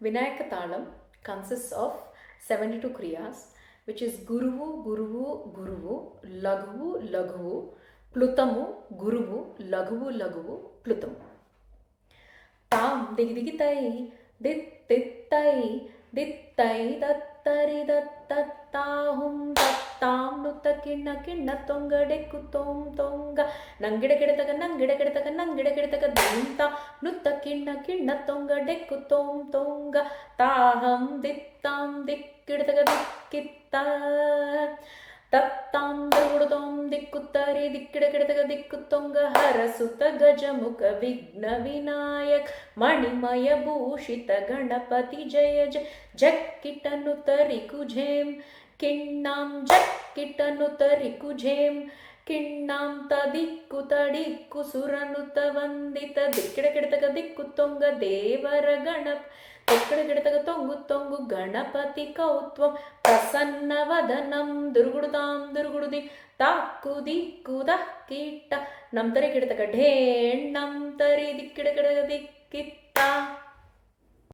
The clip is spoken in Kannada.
Vinayaka Talam consists of 72 kriyas, which is Guruvu, Guruvu, Guruvu, Laghu, Laghu, Plutamu, Guruvu, Laghu, Laghu, Plutamu. Tam digi digi tai, dit dit tai, dit tai dattari dattahum dattam nutta kinna kinna tonga dekku tom tonga nangida kidataga nangida kidataga nangida kidataga dinta nutta kinna kinna tonga dekku tom tonga taham dittam dikkidataga dikkitta ತತ್ತಾಂ ದುರ್ಗುಡುತೋಂ ದಿಕ್ಕುತ್ತರಿ ದಿಕ್ಕಿಡ ಕಿಡತಗ ದಿಕ್ಕುತ್ತೊಂಗ ಹರಸುತ ಗಜಮುಖ ವಿಘ್ನ ವಿನಾಯಕ್ ಮಣಿಮಯ ಭೂಷಿತ ಗಣಪತಿ ಜಯ ಜಯ ಜಕ್ಕಿಟನು ತರಿ ಕುಜೇಂ ಕಿಣ್ಣಾಂ ಜಕ್ಕಿಟನು ತರಿ ಕುಜೇಂ ಕಿಣ್ಣಾಂ ತದಿಕ್ಕು ತಡಿಕ್ಕು ಸುರನುತ ವಂದಿತ ದಿಕ್ಕಿಡ ಕಿಡತಗ ದಿಕ್ಕುತ್ತೊಂಗ ದೇವರ ಗಣಪ ಎಕ್ಕಡ ಗಿಡತಗ ತೊಂಗು ತೊಂಗು ಗಣಪತಿ ಕೌತ್ವಂ ಪ್ರಸನ್ನ ವದನಂ ದುರ್ಗುಡುತಾಂ ದುರ್ಗುಡುದಿ ತಾಕ್ಕು ದಿಕ್ಕು ದಕ್ಕಿಟ್ಟ ನಮ್ ತರಿ ಗಿಡತಗ ಢೇಣ್ ನಮ್ ತರಿ ದಿಕ್ಕಿಡ ಗಿಡಗ ದಿಕ್ಕಿತ್ತ